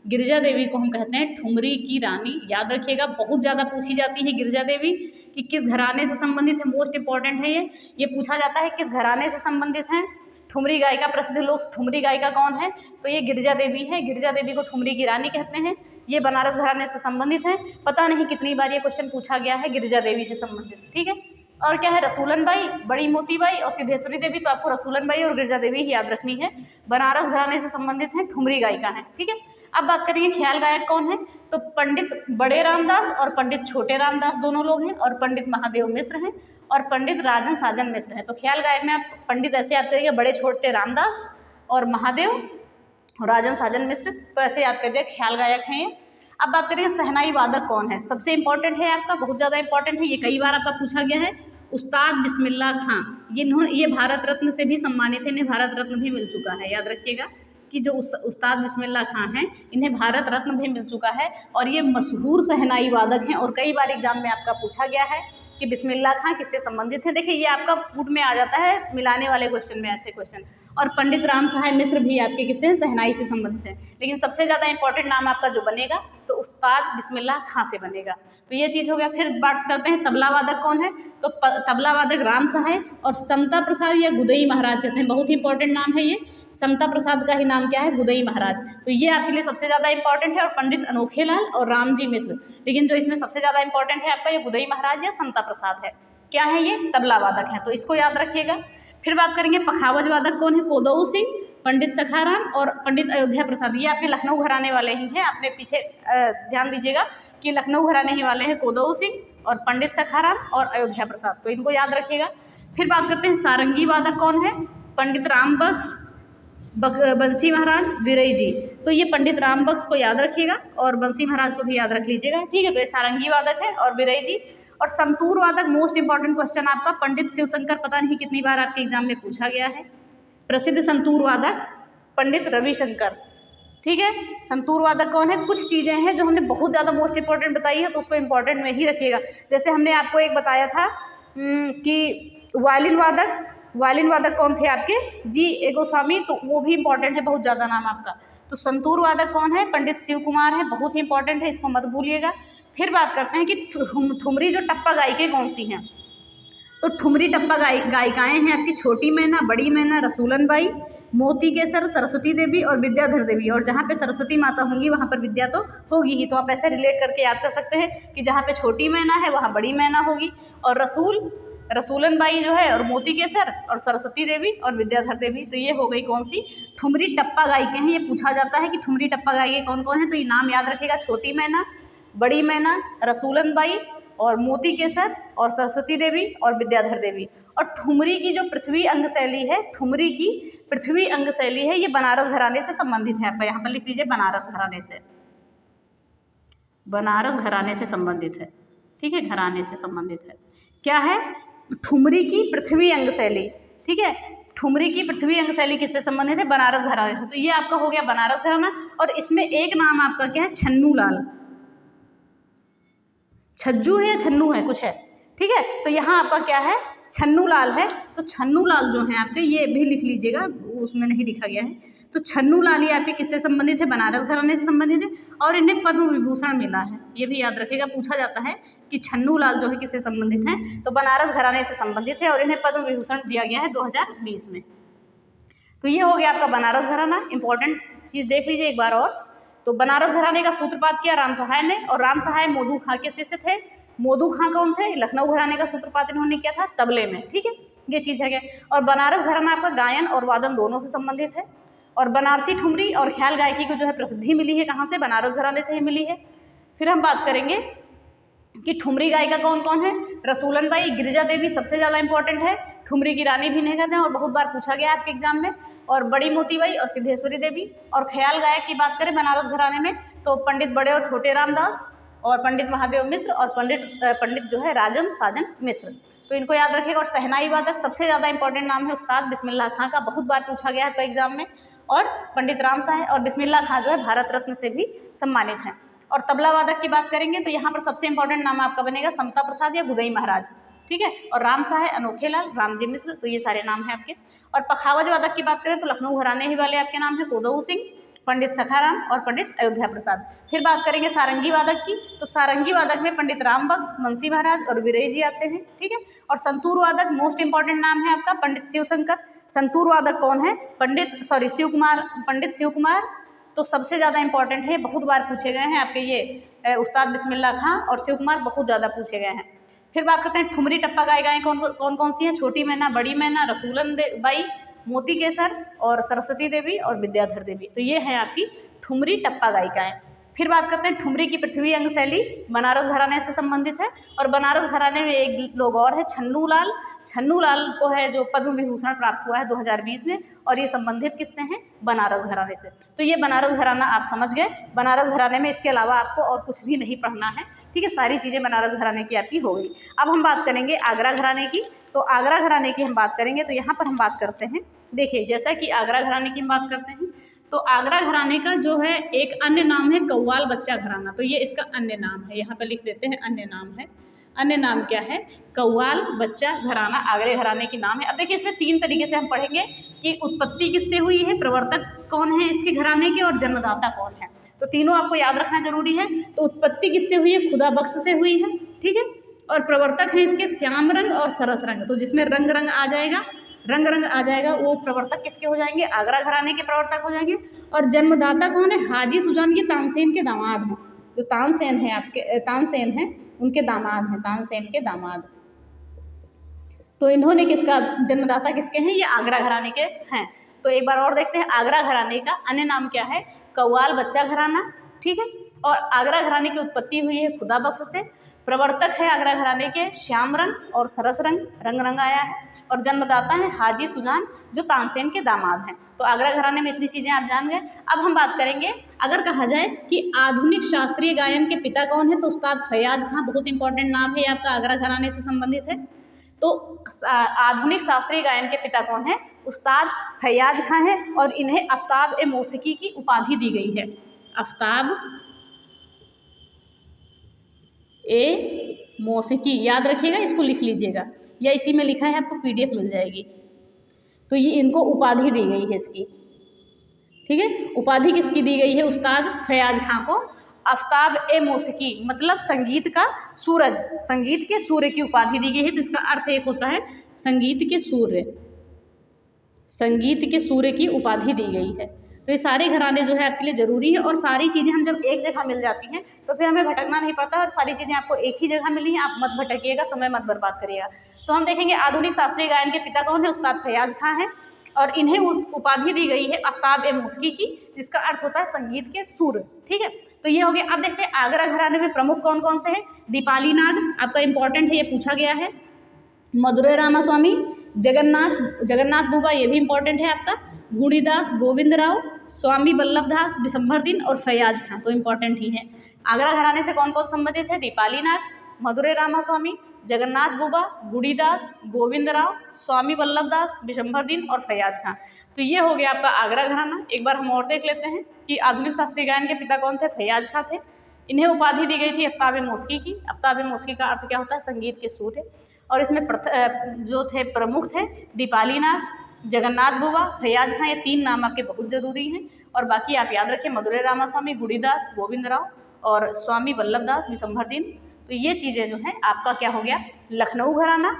गिरिजा देवी को हम कहते हैं ठुमरी की रानी, याद रखिएगा। बहुत ज़्यादा पूछी जाती है गिरिजा देवी कि किस घराने से संबंधित है, मोस्ट इंपॉर्टेंट है ये पूछा जाता है किस घराने से संबंधित है। ठुमरी गायिका, प्रसिद्ध लोग ठुमरी गायिका कौन है? तो ये गिरिजा देवी है, गिरिजा देवी को ठुमरी की रानी कहते हैं, ये बनारस घराने से संबंधित है। पता नहीं कितनी बार ये क्वेश्चन पूछा गया है गिरिजा देवी से संबंधित। ठीक है, और क्या है? रसूलन बाई, बड़ी मोती बाई और सिद्धेश्वरी देवी, तो आपको रसूलन बाई और गिरिजा देवी ही याद रखनी है, बनारस घराने से संबंधित है, ठुमरी गायिका है। ठीक है, अब बात करेंगे ख्याल गायक कौन है, तो पंडित बड़े रामदास और पंडित छोटे रामदास दोनों लोग हैं, और पंडित महादेव मिश्र हैं और पंडित राजन साजन मिश्र हैं। तो ख्याल गायक में आप पंडित ऐसे याद करिए, बड़े छोटे रामदास और महादेव और राजन साजन मिश्र, तो ऐसे याद करिए ख्याल गायक हैं ये। अब बात करेंगे शहनाई वादक कौन है, सबसे इंपॉर्टेंट है आपका, बहुत ज़्यादा इंपॉर्टेंट है, ये कई बार आपका पूछा गया है, उस्ताद बिस्मिल्लाह खां। ये भारत रत्न से भी सम्मानित है, इन्हें भारत रत्न भी मिल चुका है, याद रखिएगा कि जो उस्ताद बिस्मिल्लाह खां हैं इन्हें भारत रत्न भी मिल चुका है, और ये मशहूर शहनाई वादक हैं, और कई बार एग्जाम में आपका पूछा गया है कि बिस्मिल्लाह खां किससे संबंधित है। देखिए, ये आपका पुट में आ जाता है मिलाने वाले क्वेश्चन में ऐसे क्वेश्चन, और पंडित राम सहाय मिश्र भी आपके किससे हैं? शहनाई से संबंधित हैं, लेकिन सबसे ज़्यादा इंपॉर्टेंट नाम आपका जो बनेगा तो उस्ताद बिस्मिल्लाह खां से बनेगा, तो ये चीज़ हो गया। फिर बात करते हैं तबला वादक कौन है, तो तबला वादक राम सहाय और समता प्रसाद या गुदई महाराज कहते हैं, बहुत ही इंपॉर्टेंट नाम है ये, समता प्रसाद का ही नाम क्या है? गुदई महाराज, तो ये आपके लिए सबसे ज़्यादा इंपॉर्टेंट है, और पंडित अनोखेलाल और रामजी मिश्र, लेकिन जो इसमें सबसे ज़्यादा इंपॉर्टेंट है आपका ये गुदई महाराज या समता प्रसाद है। क्या है ये? तबला वादक है, तो इसको याद रखिएगा। फिर बात करेंगे पखावज वादक कौन है, कोदऊ सिंह, पंडित सखाराम और पंडित अयोध्या प्रसाद, ये आपके लखनऊ घराने वाले ही हैं, आपने पीछे ध्यान दीजिएगा कि लखनऊ घराने ही वाले हैं कोदऊ सिंह और पंडित सखाराम और अयोध्या प्रसाद, तो इनको याद रखिएगा। फिर बात करते हैं सारंगी वादक कौन है, पंडित राम बख्श, बंसी महाराज, विरई जी, तो ये पंडित राम बख्श को याद रखिएगा और बंसी महाराज को भी याद रख लीजिएगा। ठीक है, तो ये सारंगी वादक है और विरई जी। और संतूर वादक मोस्ट इंपॉर्टेंट क्वेश्चन आपका, पंडित शिवशंकर, पता नहीं कितनी बार आपके एग्जाम में पूछा गया है। प्रसिद्ध संतूर वादक पंडित रविशंकर। ठीक है, संतूर वादक कौन है, कुछ चीज़ें हैं जो हमने बहुत ज़्यादा मोस्ट इंपॉर्टेंट बताई है, तो उसको इंपॉर्टेंट में ही रखिएगा। जैसे हमने आपको एक बताया था कि वायलिन वादक कौन थे आपके, जी ए गोस्वामी, तो वो भी इंपॉर्टेंट है, बहुत ज़्यादा नाम आपका। तो संतूर वादक कौन है, पंडित शिव कुमार है, बहुत ही इंपॉर्टेंट है, इसको मत भूलिएगा। फिर बात करते हैं कि ठुमरी जो टप्पा गायिकाएँ कौन सी हैं, तो ठुमरी टप्पा गायिकाएँ हैं आपकी छोटी मैना, बड़ी मैना, रसूलन बाई, मोती केसर, सरस्वती देवी और विद्याधर देवी, और जहाँ पे सरस्वती माता होंगी वहाँ पर विद्या तो होगी ही, तो आप ऐसे रिलेट करके याद कर सकते हैं कि जहाँ पे छोटी मैना है वहाँ बड़ी मैना होगी, और रसूलन बाई जो है और मोती केसर और सरस्वती देवी और विद्याधर देवी, तो ये हो गई कौन सी, ठुमरी टप्पा गायिकाएँ हैं। ये पूछा जाता है कि ठुमरी टप्पा गायिकाएँ कौन कौन है, तो ये नाम याद रखिएगा, छोटी मैना, बड़ी मैना, रसूलन बाई और मोती केसर और सरस्वती देवी और विद्याधर देवी। और ठुमरी की जो पृथ्वी अंग शैली है, ठुमरी की पृथ्वी अंग शैली है, ये बनारस घराने से संबंधित है, आप यहाँ पर लिख दीजिए बनारस घराने से, बनारस घराने से संबंधित है। ठीक है, घराने से संबंधित है, क्या है, ठुमरी की पृथ्वी अंग शैली। ठीक है, ठुमरी की पृथ्वी अंग शैली किससे संबंधित है, बनारस घराने से, तो ये आपका हो गया बनारस घराना। और इसमें एक नाम आपका क्या है, छन्नू लाल, छज्जू है या छन्नू है कुछ है, ठीक है, तो यहाँ आपका क्या है, छन्नू लाल है, तो छन्नू लाल जो है आपके, ये भी लिख लीजिएगा, उसमें नहीं लिखा गया है, तो छन्नू लाल ये आपके किससे संबंधित है, बनारस घराने से संबंधित है, और इन्हें पद्म विभूषण मिला है, ये भी याद रखिएगा, पूछा जाता है कि छन्नू लाल जो है किससे संबंधित है, तो बनारस घराने से संबंधित है, और इन्हें पद्म विभूषण दिया गया है 2020 में। तो ये हो गया आपका बनारस घराना, इंपॉर्टेंट चीज़ देख लीजिए एक बार और। तो बनारस घराने का सूत्रपात किया राम सहाय ने, और राम सहाय मोदू खां के शिष्य थे, मोदू खां कौन थे? लखनऊ घराने का सूत्रपात इन्होंने किया था तबले में, ठीक है, ये चीज़ है क्या। और बनारस घराना आपका गायन और वादन दोनों से संबंधित है। और बनारसी ठुमरी और ख्याल गायकी को जो है प्रसिद्धि मिली है कहाँ से? बनारस घराने से ही मिली है। फिर हम बात करेंगे कि ठुमरी गायिका कौन कौन है? रसूलन बाई, गिरिजा देवी सबसे ज़्यादा इंपॉर्टेंट है, ठुमरी की रानी भी नहीं कहते हैं और बहुत बार पूछा गया है आपके एग्जाम में। और बड़ी मोती बाई और सिद्धेश्वरी देवी। और ख्याल गायक की बात करें बनारस घराने में तो पंडित बड़े और छोटे रामदास और पंडित महादेव मिश्र और पंडित जो है राजन साजन मिश्र, तो इनको याद रखिएगा। और शहनाई वादक सबसे ज़्यादा इंपॉर्टेंट नाम है उस्ताद बिस्मिल्लाह खां का, बहुत बार पूछा गया है आपका एग्जाम में। और पंडित राम शाह है और बिस्मिल्लाह खां जो है भारत रत्न से भी सम्मानित हैं। और तबला वादक की बात करेंगे तो यहाँ पर सबसे इंपॉर्टेंट नाम आपका बनेगा समता प्रसाद या गुदई महाराज, ठीक है। और राम शाह है अनोखे लाल, रामजी मिश्र, तो ये सारे नाम हैं आपके। और पखावज वादक की बात करें तो लखनऊ घराने ही वाले आपके नाम है कोदऊ सिंह, पंडित सखाराम और पंडित अयोध्या प्रसाद। फिर बात करेंगे सारंगी वादक की तो सारंगी वादक में पंडित राम बख्श, मुंशी महाराज और वीरई जी आते हैं, ठीक है। और संतूर वादक मोस्ट इंपॉर्टेंट नाम है आपका पंडित शिवशंकर। संतूर वादक कौन है? पंडित शिव कुमार, तो सबसे ज़्यादा इंपॉर्टेंट है, बहुत बार पूछे गए हैं आपके ये उस्ताद बिस्मिल्लाह खां और शिव कुमार बहुत ज़्यादा पूछे गए हैं। फिर बात करते हैं ठुमरी टप्पा गायिकाएँ कौन कौन सी हैं? छोटी मैना, बड़ी मैना, रसूलन बाई, मोती केसर और सरस्वती देवी और विद्याधर देवी, तो ये है आपकी ठुमरी टप्पा गायिकाएँ। फिर बात करते हैं ठुमरी की पृथ्वी अंग शैली, बनारस घराने से संबंधित है। और बनारस घराने में एक लोग और है छन्नू लाल को है जो पद्म विभूषण प्राप्त हुआ है 2020 में, और ये संबंधित किससे हैं? बनारस घराने से। तो ये बनारस घराना आप समझ गए। बनारस घराने में इसके अलावा आपको और कुछ भी नहीं पढ़ना है, ठीक है, सारी चीज़ें बनारस घराने की आपकी हो गई। अब हम बात करेंगे आगरा घराने की, तो आगरा घराने की हम बात करेंगे तो यहाँ पर हम बात करते हैं, देखिए जैसा कि आगरा घराने की हम बात करते हैं तो आगरा घराने का जो है एक अन्य नाम है कव्वाल बच्चा घराना, तो ये इसका अन्य नाम है, यहाँ पर लिख देते हैं अन्य नाम है। अन्य नाम क्या है? कव्वाल बच्चा घराना आगरे घराने की नाम है। अब देखिए इसमें तीन तरीके से हम पढ़ेंगे कि उत्पत्ति किससे हुई है, प्रवर्तक कौन है इसके घराने के और जन्मदाता कौन है, तो तीनों आपको याद रखना जरूरी है। तो उत्पत्ति किससे हुई है? खुदा बख्श से हुई है, ठीक है। और प्रवर्तक है इसके श्याम रंग और सरस रंग, तो जिसमें रंग रंग आ जाएगा वो प्रवर्तक किसके हो जाएंगे? आगरा घराने के प्रवर्तक हो जाएंगे। और जन्मदाता कौन है? हाजी सुजान के तानसेन के दामाद हैं, जो तानसेन हैं उनके दामाद हैं, तानसेन के दामाद। तो इन्होंने किसका जन्मदाता किसके हैं? ये आगरा घराने के हैं। तो एक बार और देखते हैं आगरा घराने का अन्य नाम क्या है? कव्वाल बच्चा घराना, ठीक है। और आगरा घराने की उत्पत्ति हुई है खुदा बख्श से। प्रवर्तक है आगरा घराने के श्याम रंग और सरस रंग आया है। और जन्मदाता है हाजी सुजान जो तानसेन के दामाद हैं। तो आगरा घराने में इतनी चीज़ें आप जान गए। अब हम बात करेंगे अगर कहा जाए कि आधुनिक शास्त्रीय गायन के पिता कौन है, तो उस्ताद फैयाज खां, बहुत इंपॉर्टेंट नाम है, आपका आगरा घराने से संबंधित है। तो आधुनिक शास्त्रीय गायन के पिता कौन है? उस्ताद फैयाज खां है और इन्हें आफ्ताब ए मौसीकी की उपाधि दी गई है। आफ्ताब ए मौसीकी, याद रखिएगा, इसको लिख लीजिएगा या इसी में लिखा है, आपको PDF मिल जाएगी। तो ये इनको उपाधि दी गई है इसकी, ठीक है। उपाधि किसकी दी गई है? उस्ताद फैयाज खां को आफ्ताब ए मौसीकी मतलब संगीत का सूरज, संगीत के सूर्य की उपाधि दी गई है। तो इसका अर्थ एक होता है संगीत के सूर्य की उपाधि दी गई है। तो ये सारे घराने जो है आपके लिए ज़रूरी है। और सारी चीज़ें हम जब एक जगह मिल जाती हैं तो फिर हमें भटकना नहीं पड़ता और सारी चीज़ें आपको एक ही जगह मिली हैं, आप मत भटकिएगा, समय मत बर्बाद करिएगा। तो हम देखेंगे आधुनिक शास्त्रीय गायन के पिता कौन है? उस्ताद फैयाज खां हैं और इन्हें उपाधि दी गई है आफ्ताब ए मौसीकी की, जिसका अर्थ होता है संगीत के सूर्य, ठीक है। तो ये हो गया। अब देखते हैं आगरा घराने में प्रमुख कौन कौन से हैं। दीपाली नाग आपका इंपॉर्टेंट है, ये पूछा गया है। मदुरै रामास्वामी, जगन्नाथ बुबा, ये भी इंपॉर्टेंट है आपका। गुणीदास गोविंदराव, स्वामी वल्लभदास, बिशंभर दिन और फैयाज खां, तो इंपॉर्टेंट ही है। आगरा घराने से कौन कौन संबंधित है? दीपाली नाग, मदुरै रामास्वामी, जगन्नाथ बुबा, गुणीदास, गोविंदराव, स्वामी वल्लभदास, बिशंभर दिन और फैयाज खां। तो ये हो गया आपका आगरा घराना। एक बार हम और देख लेते हैं कि आधुनिक शास्त्रीय गायन के पिता कौन थे? फैयाज खां थे। इन्हें उपाधि दी गई थी आफ्ताब ए मौसीकी की। आफ्ताब ए मौसीकी का अर्थ क्या होता है? संगीत के सूर्य। और इसमें जो थे प्रमुख थे दीपाली नाग, जगन्नाथ बुबा, फैयाज खां, ये तीन नाम आपके बहुत ज़रूरी हैं। और बाकी आप याद रखें मदुरै रामास्वामी, गुणीदास, गोविंदराव और स्वामी वल्लभदास, बिशंभर दिन। तो ये चीज़ें जो हैं आपका क्या हो गया? लखनऊ घराना,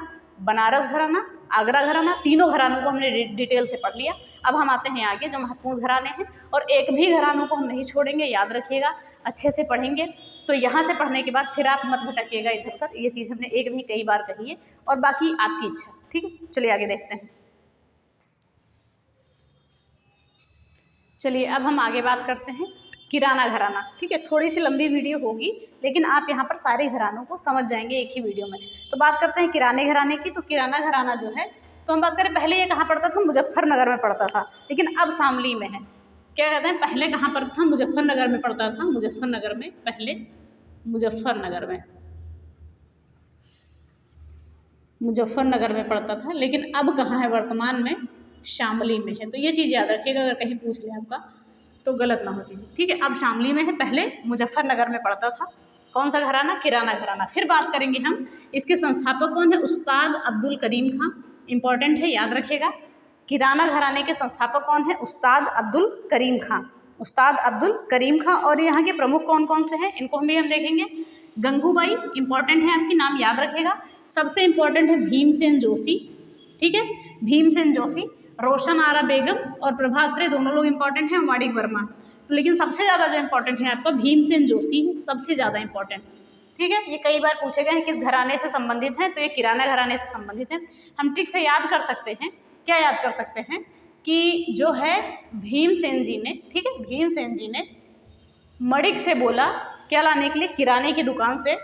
बनारस घराना, आगरा घराना, तीनों घरानों को हमने डिटेल से पढ़ लिया। अब हम आते हैं आगे जो महत्वपूर्ण घराने हैं, और एक भी घरानों को हम नहीं छोड़ेंगे, याद रखिएगा, अच्छे से पढ़ेंगे। तो यहाँ से पढ़ने के बाद फिर आप मत भटकिएगा इधर उधर, ये चीज़ हमने एक नहीं कई बार कही है, और बाकी आपकी इच्छा। ठीक है, चलिए आगे देखते हैं। चलिए अब हम आगे बात करते हैं किराना घराना। ठीक है, थोड़ी सी लंबी वीडियो होगी, लेकिन आप यहाँ पर सारे घरानों को समझ जाएंगे एक ही वीडियो में। तो बात करते हैं किराने घराने की। तो किराना घराना जो है, तो हम बात करें पहले ये कहाँ पड़ता था, मुजफ्फरनगर में पड़ता था, लेकिन अब शामली में है। क्या कहते हैं, पहले कहाँ पर था, मुजफ्फरनगर में पड़ता था, मुजफ्फरनगर में, पहले मुजफ्फरनगर में पड़ता था, लेकिन अब कहाँ है, वर्तमान में शामली में है। तो ये चीज़ याद रखिएगा, अगर कहीं पूछ ले आपका तो गलत ना हो चीज़। ठीक है, अब शामली में है, पहले मुजफ्फरनगर में पड़ता था। कौन सा घराना, किराना घराना। फिर बात करेंगे हम, इसके संस्थापक कौन है, उस्ताद अब्दुल करीम खां। इंपॉर्टेंट है, याद रखिएगा। किराना घराने के संस्थापक कौन है, उस्ताद अब्दुल करीम खां, उस्ताद अब्दुल करीम खां। और यहाँ के प्रमुख कौन कौन से हैं, इनको हम देखेंगे। गंगूबाई इंपॉर्टेंट है, आपकी नाम याद रखिएगा। सबसे इंपॉर्टेंट है भीमसेन जोशी। ठीक है, भीमसेन जोशी, रोशन आरा बेगम और प्रभात्रे, दोनों लोग इंपॉर्टेंट हैं, माणिक वर्मा। तो लेकिन सबसे ज़्यादा जो इंपॉर्टेंट है आपका भीमसेन जोशी है, सबसे ज़्यादा इंपॉर्टेंट। ठीक है, ये कई बार पूछे गए हैं किस घराने से संबंधित है, तो ये किराना घराने से संबंधित है। हम ठीक से याद कर सकते हैं, क्या याद कर सकते हैं कि जो है भीमसेन जी ने, ठीक है, भीमसेन जी ने मणिक से बोला क्या लाने के लिए, किराने की दुकान से।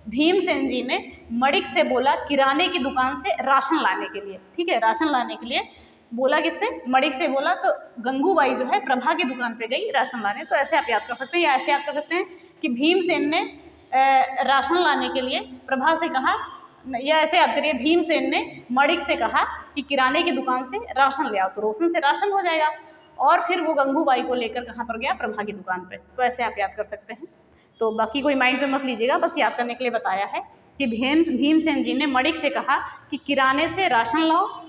भीमसेन जी ने मणिक से बोला किराने की दुकान से राशन लाने के लिए। ठीक है, राशन लाने के लिए बोला, किससे, मणिक से बोला। तो गंगूबाई जो है प्रभा की दुकान पे गई राशन लाने। तो ऐसे आप याद कर सकते हैं, या ऐसे याद कर सकते हैं कि भीमसेन ने राशन लाने के लिए प्रभा से कहा, या ऐसे याद करिए, भीमसेन ने मणिक से कहा कि किराने की दुकान से राशन ले आओ, तो रोशन से राशन हो जाएगा। और फिर वो गंगूबाई को लेकर कहाँ पर गया, प्रभा की दुकान पे। तो ऐसे आप याद कर सकते हैं। तो बाकी कोई माइंड पे मत लीजिएगा, बस याद करने के लिए बताया है कि भीमसेन जी ने मणिक से कहा कि किराने से राशन लाओ।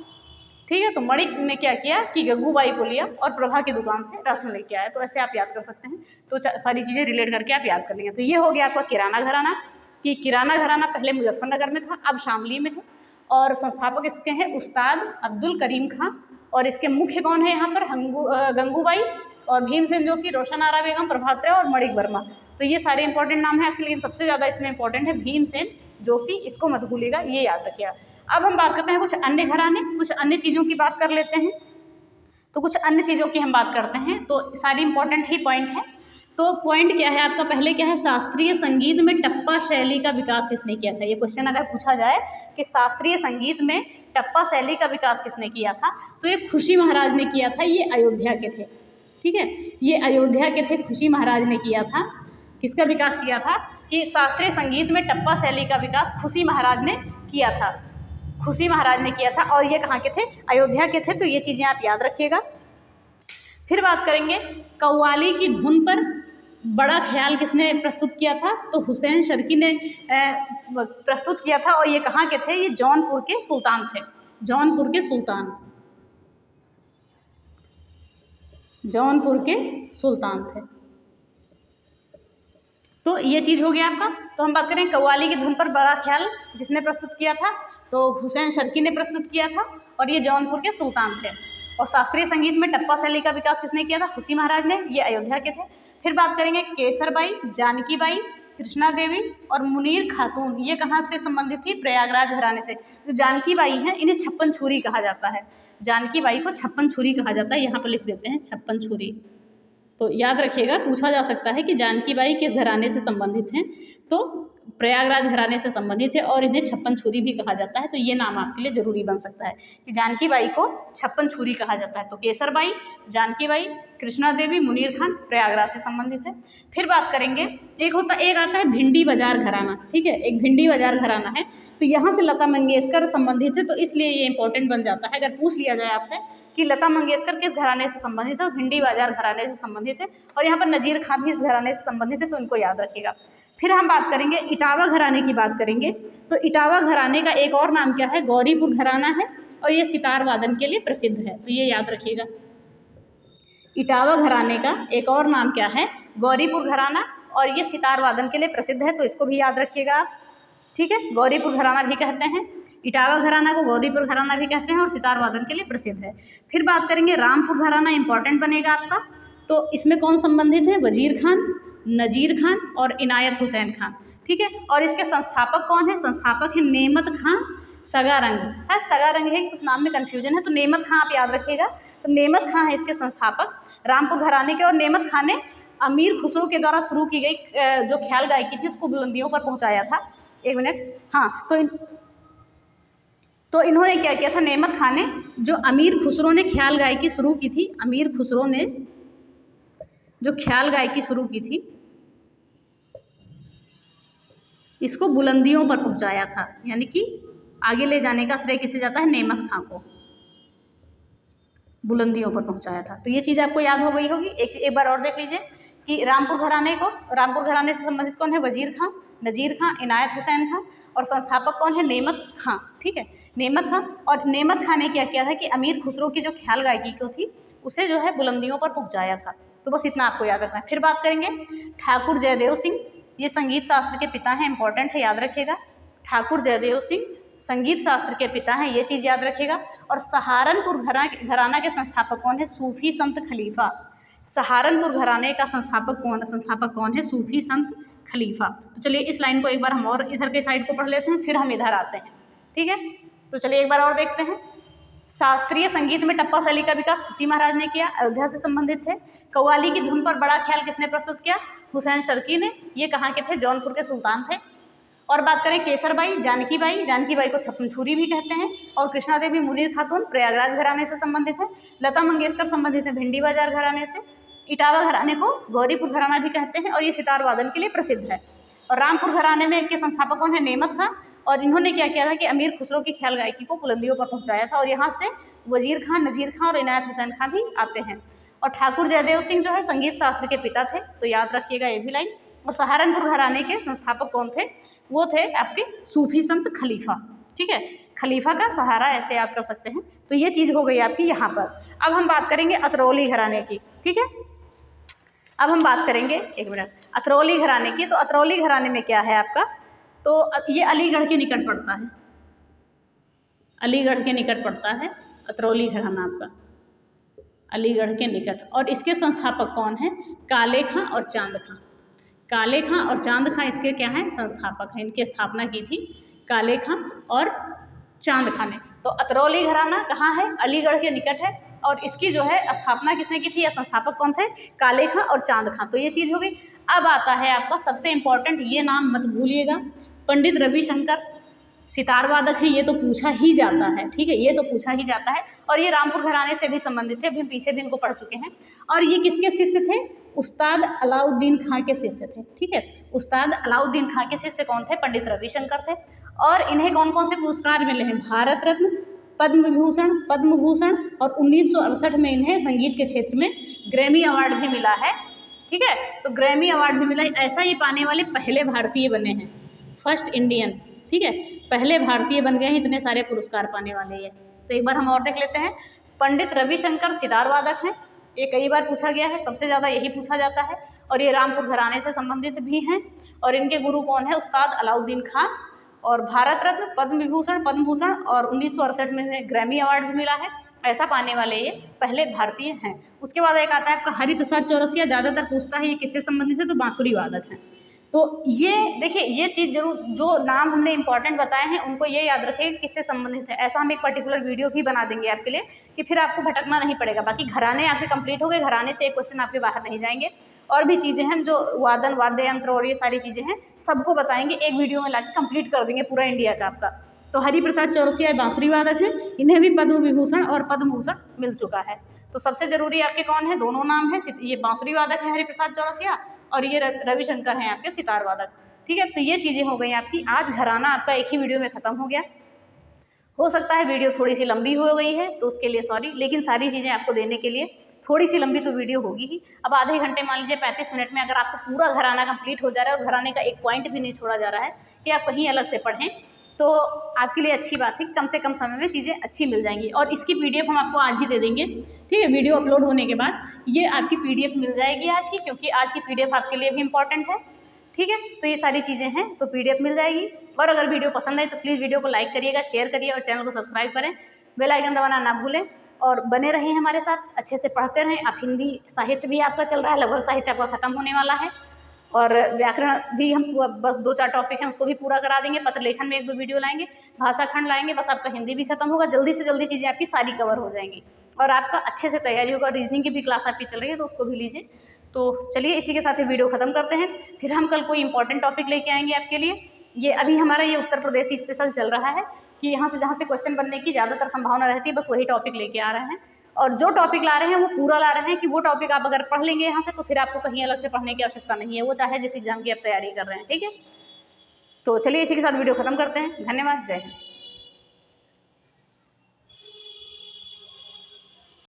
ठीक है, तो मणिक ने क्या किया कि गंगूबाई को लिया और प्रभा की दुकान से राशन लेके आया। तो ऐसे आप याद कर सकते हैं। तो सारी चीज़ें रिलेट करके आप याद कर लेंगे। तो ये हो गया आपका किराना घराना, कि किराना घराना पहले मुजफ्फरनगर में था, अब शामली में है। और संस्थापक इसके हैं उस्ताद अब्दुल करीम खां, और इसके मुख्य कौन है यहाँ पर, गंगूबाई और भीमसेन जोशी, रोशन आरा बेगम, प्रभात्रे और मणिक वर्मा। तो ये सारे इंपॉर्टेंट नाम हैं आपके, लेकिन सबसे ज़्यादा इसमें इंपॉर्टेंट है भीमसेन जोशी, इसको मत भूलिएगा, ये याद रखिएगा। अब हम बात करते हैं कुछ अन्य घराने, कुछ अन्य चीज़ों की बात कर लेते हैं। तो कुछ अन्य चीज़ों की हम बात करते हैं, तो सारी इंपॉर्टेंट ही पॉइंट है। तो पॉइंट क्या है आपका, पहले क्या है, शास्त्रीय संगीत में टप्पा शैली का विकास किसने किया था। ये क्वेश्चन अगर पूछा जाए कि शास्त्रीय संगीत में टप्पा शैली का विकास किसने किया था, तो ये खुशी महाराज ने किया था। ये अयोध्या के थे। ठीक है, ये अयोध्या के थे, खुशी महाराज ने किया था। किसका विकास किया था, कि शास्त्रीय संगीत में टप्पा शैली का विकास खुशी महाराज ने किया था, खुशी महाराज ने किया था। और ये कहाँ के थे, अयोध्या के थे। तो ये चीज़ें आप याद रखिएगा। फिर बात करेंगे कव्वाली की धुन पर बड़ा ख्याल किसने प्रस्तुत किया था, तो हुसैन शर्की ने प्रस्तुत किया था। और ये कहाँ के थे, ये जौनपुर के सुल्तान थे, जौनपुर के सुल्तान, जौनपुर के सुल्तान थे। तो ये चीज़ हो गया आपका। तो हम बात करें कव्वाली की धुन पर बड़ा ख्याल किसने प्रस्तुत किया था, तो हुसैन शर्की ने प्रस्तुत किया था, और ये जौनपुर के सुल्तान थे। और शास्त्रीय संगीत में टप्पा शैली का विकास किसने किया था, खुशी महाराज ने, ये अयोध्या के थे। फिर बात करेंगे केसरबाई, जानकीबाई, कृष्णा देवी और मुनीर खातून, ये कहाँ से संबंधित थी, प्रयागराज घराने से। जो जानकीबाई हैं, इन्हें छप्पन छुरी कहा जाता है, जानकीबाई को छप्पन छुरी कहा जाता है, यहाँ पर लिख देते हैं छप्पन छुरी। तो याद रखिएगा, पूछा जा सकता है कि जानकीबाई किस घराने से संबंधित हैं, तो प्रयागराज घराने से संबंधित है, और इन्हें छप्पन छुरी भी कहा जाता है। तो ये नाम आपके लिए जरूरी बन सकता है कि जानकीबाई को छप्पन छुरी कहा जाता है। तो केसरबाई, जानकीबाई, कृष्णा देवी, मुनीर खान प्रयागराज से संबंधित है। फिर बात करेंगे, एक आता है भिंडी बाजार घराना। ठीक है, एक भिंडी बाजार घराना है, तो यहाँ से लता मंगेशकर संबंधित है, तो इसलिए ये इंपॉर्टेंट बन जाता है। अगर पूछ लिया जाए आपसे कि लता मंगेशकर किस घराने से संबंधित है, भिंडी बाजार घराने से संबंधित है, और यहाँ पर नजीर खां भी इस घराने से संबंधित है, तो इनको याद रखिएगा। फिर हम बात करेंगे इटावा घराने की बात करेंगे। तो इटावा घराने का एक और नाम क्या है, गौरीपुर घराना है, और ये सितार वादन के लिए प्रसिद्ध है। तो ये याद रखिएगा, इटावा घराने का एक और नाम क्या है, गौरीपुर घराना, और ये सितार वादन के लिए प्रसिद्ध है। तो इसको भी याद रखिएगा आप। ठीक है, गौरीपुर घराना भी कहते हैं, इटावा घराना को गौरीपुर घराना भी कहते हैं, और सितार वादन के लिए प्रसिद्ध है। फिर बात करेंगे रामपुर घराना, इंपॉर्टेंट बनेगा आपका। तो इसमें कौन संबंधित है, वजीर खान, नज़ीर खान और इनायत हुसैन खान, ठीक है। और इसके संस्थापक कौन है? संस्थापक है नेमत खां सगारंग, शायद सगारंग है, कुछ नाम में कन्फ्यूजन है, तो नेमत खां आप याद रखिएगा। तो नेमत खां है इसके संस्थापक रामपुर घराने के। और नेमत खां ने अमीर खुसरो के द्वारा शुरू की गई जो ख्याल गायकी थी उसको बुलंदियों पर पहुंचाया था। एक मिनट, हाँ, तो इन्होंने क्या किया था? नेमत खां ने जो अमीर खुसरो ने ख्याल गायकी शुरू की थी, अमीर खुसरो ने जो ख्याल गायकी शुरू की थी इसको बुलंदियों पर पहुंचाया था, यानी कि आगे ले जाने का श्रेय किसे जाता है? नेमत खां को बुलंदियों पर पहुंचाया था। तो ये चीज़ आपको याद हो गई होगी। एक बार और देख लीजिए कि रामपुर घराने से संबंधित कौन है? वजीर खां, नज़ीर खां, इनायत हुसैन खां, और संस्थापक कौन है? नेमत खां, ठीक है, नेमत खां। और नेमत खां ने क्या किया था कि अमीर खुसरो की जो ख्याल गायकी को थी उसे जो है बुलंदियों पर पहुंचाया था। तो बस इतना आपको याद रखना है। फिर बात करेंगे ठाकुर जयदेव सिंह, ये संगीत शास्त्र के पिता हैं, इंपॉर्टेंट है, याद रखिएगा। ठाकुर जयदेव सिंह संगीत शास्त्र के पिता हैं, ये चीज़ याद रखिएगा। और सहारनपुर घराना के संस्थापक कौन है? सूफी संत खलीफा। सहारनपुर घराने का संस्थापक कौन है? सूफी संत खलीफा। तो चलिए इस लाइन को एक बार हम और इधर के साइड को पढ़ लेते हैं, फिर हम इधर आते हैं, ठीक है। तो चलिए एक बार और देखते हैं। शास्त्रीय संगीत में टप्पा शैली का विकास खुशी महाराज ने किया, अयोध्या से संबंधित थे। कव्वाली की धुन पर बड़ा ख्याल किसने प्रस्तुत किया? हुसैन शर्की ने। ये कहाँ के थे? जौनपुर के सुल्तान थे। और बात करें केसरबाई, जानकी बाई को छप्पन छुरी भी कहते हैं। और कृष्णा देवी मुनीर खातून प्रयागराज घराने से संबंधित है। लता मंगेशकर संबंधित है भिंडी बाजार घराने से। इटावा घराने को गौरीपुर घराना भी कहते हैं और ये सितार वादन के लिए प्रसिद्ध है। और रामपुर घराने में के संस्थापक कौन है? नेमत खां। और इन्होंने क्या किया था कि अमीर खुसरो की ख्याल गायकी को बुलंदियों पर पहुंचाया था। और यहाँ से वजीर खां, नज़ीर खां और इनायत हुसैन खां भी आते हैं। और ठाकुर जयदेव सिंह जो है संगीत शास्त्र के पिता थे, तो याद रखिएगा ये भी लाइन। और सहारनपुर घराने के संस्थापक कौन थे? वो थे आपके सूफी संत खलीफा, ठीक है। खलीफा का सहारा ऐसे याद कर सकते हैं। तो ये चीज़ हो गई आपकी यहाँ पर। अब हम बात करेंगे अतरौली घराने की, ठीक है। अब हम बात करेंगे, एक मिनट, अतरौली घराने की। तो अतरौली घराने में क्या है आपका? तो ये अलीगढ़ के निकट पड़ता है, अलीगढ़ के निकट पड़ता है अतरौली घराना आपका, अलीगढ़ के निकट। और इसके संस्थापक कौन हैं? काले खां और चांद खां। काले खां और चांद खां इसके क्या हैं? संस्थापक हैं। इनकी स्थापना की थी काले खां और चांद खां ने। तो अतरौली घराना कहाँ है? अलीगढ़ के निकट है। और इसकी जो है स्थापना किसने की थी या संस्थापक कौन थे? काले खां और चांद खां। तो ये चीज़ हो गई। अब आता है आपका सबसे इम्पॉर्टेंट, ये नाम मत भूलिएगा, पंडित रविशंकर सितार वादक हैं, ये तो पूछा ही जाता है, ठीक है, ये तो पूछा ही जाता है। और ये रामपुर घराने से भी संबंधित थे, अभी हम पीछे भी इनको पढ़ चुके हैं। और ये किसके शिष्य थे? उस्ताद अलाउद्दीन खां के शिष्य थे, ठीक है। उस्ताद अलाउद्दीन खां के शिष्य कौन थे? पंडित रविशंकर थे। और इन्हें कौन कौन से पुरस्कार मिले हैं? भारत रत्न, पद्म भूषण और 1968 में इन्हें संगीत के क्षेत्र में ग्रैमी अवार्ड भी मिला है, ठीक है। तो ग्रैमी अवार्ड भी मिला है। ऐसा ये पाने वाले पहले भारतीय बने हैं, फर्स्ट इंडियन, ठीक है, पहले भारतीय बन गए हैं इतने सारे पुरस्कार पाने वाले ये। तो एक बार हम और देख लेते हैं। पंडित रविशंकर सितार वादक हैं, ये कई बार पूछा गया है, सबसे ज़्यादा यही पूछा जाता है। और ये रामपुर घराने से संबंधित भी हैं। और इनके गुरु कौन है? उस्ताद अलाउद्दीन खां। और भारत रत्न, पद्म भूषण और 1968 में इन्हें ग्रैमी अवार्ड भी मिला है। ऐसा पाने वाले ये पहले भारतीय हैं। उसके बाद एक आता है आपका हरिप्रसाद चौरसिया। ज़्यादातर पूछता है ये किससे संबंधित है, तो बांसुरी वादक हैं। तो ये देखिए, ये चीज़ जरूर, जो नाम हमने इंपॉर्टेंट बताए हैं उनको ये याद रखें किससे संबंधित है। ऐसा हम एक पर्टिकुलर वीडियो भी बना देंगे आपके लिए कि फिर आपको भटकना नहीं पड़ेगा। बाकी घराने आपके कंप्लीट हो गए, घराने से एक क्वेश्चन आपके बाहर नहीं जाएंगे। और भी चीज़ें हैं जो वाद्य यंत्र और ये सारी चीज़ें हैं, सबको बताएंगे, एक वीडियो में लाके कंप्लीट कर देंगे पूरा इंडिया का आपका। तो हरिप्रसाद चौरसिया बांसुरी वादक हैं, इन्हें भी पद्म विभूषण और पद्म भूषण मिल चुका है। तो सबसे जरूरी आपके कौन है? दोनों नाम है, ये बांसुरी वादक है हरिप्रसाद चौरसिया, और ये रविशंकर हैं आपके सितार वादक, ठीक है। तो ये चीज़ें हो गई आपकी। आज घराना आपका एक ही वीडियो में ख़त्म हो गया। हो सकता है वीडियो थोड़ी सी लंबी हो गई है, तो उसके लिए सॉरी, लेकिन सारी चीज़ें आपको देने के लिए थोड़ी सी लंबी तो वीडियो होगी ही। अब आधे घंटे, मान लीजिए 35 मिनट में अगर आपको पूरा घराना कंप्लीट हो जा रहा है और घराने का एक पॉइंट भी नहीं छोड़ा जा रहा है कि आप कहीं अलग से पढ़ें, तो आपके लिए अच्छी बात है कि कम से कम समय में चीज़ें अच्छी मिल जाएंगी। और इसकी PDF हम आपको आज ही दे देंगे, ठीक है। वीडियो अपलोड होने के बाद ये आपकी PDF मिल जाएगी आज ही, क्योंकि आज की PDF आपके लिए भी इम्पॉर्टेंट है, ठीक है। तो ये सारी चीज़ें हैं, तो PDF मिल जाएगी। और अगर वीडियो पसंद है तो प्लीज़ वीडियो को लाइक करिएगा, शेयर करिए और चैनल को सब्सक्राइब करें, बेल आइकन दबाना ना भूलें। और बने रहें हमारे साथ, अच्छे से पढ़ते रहें। आप हिंदी साहित्य भी आपका चल रहा है, लगभग साहित्य आपका ख़त्म होने वाला है। और व्याकरण भी हम बस 2-4 टॉपिक हैं उसको भी पूरा करा देंगे। पत्र लेखन में 1-2 वीडियो लाएंगे, भाषा खंड लाएंगे, बस आपका हिंदी भी खत्म होगा। जल्दी से जल्दी चीज़ें आपकी सारी कवर हो जाएंगी और आपका अच्छे से तैयारी होगा। रीजनिंग की भी क्लास आपकी चल रही है तो उसको भी लीजिए। तो चलिए इसी के साथ ये वीडियो ख़त्म करते हैं, फिर हम कल कोई इंपॉर्टेंट टॉपिक लेके आएंगे आपके लिए। ये अभी हमारा ये उत्तर प्रदेश स्पेशल चल रहा है कि यहाँ से जहाँ से क्वेश्चन बनने की ज़्यादातर संभावना रहती है, बस वही टॉपिक लेके आ रहे हैं। और जो टॉपिक ला रहे हैं वो पूरा ला रहे हैं कि वो टॉपिक आप अगर पढ़ लेंगे यहाँ से तो फिर आपको कहीं अलग से पढ़ने की आवश्यकता नहीं है, वो चाहे जिस एग्जाम की आप तैयारी कर रहे हैं। ठीक है, तो चलिए इसी के साथ वीडियो खत्म करते हैं। धन्यवाद, जय हिंद।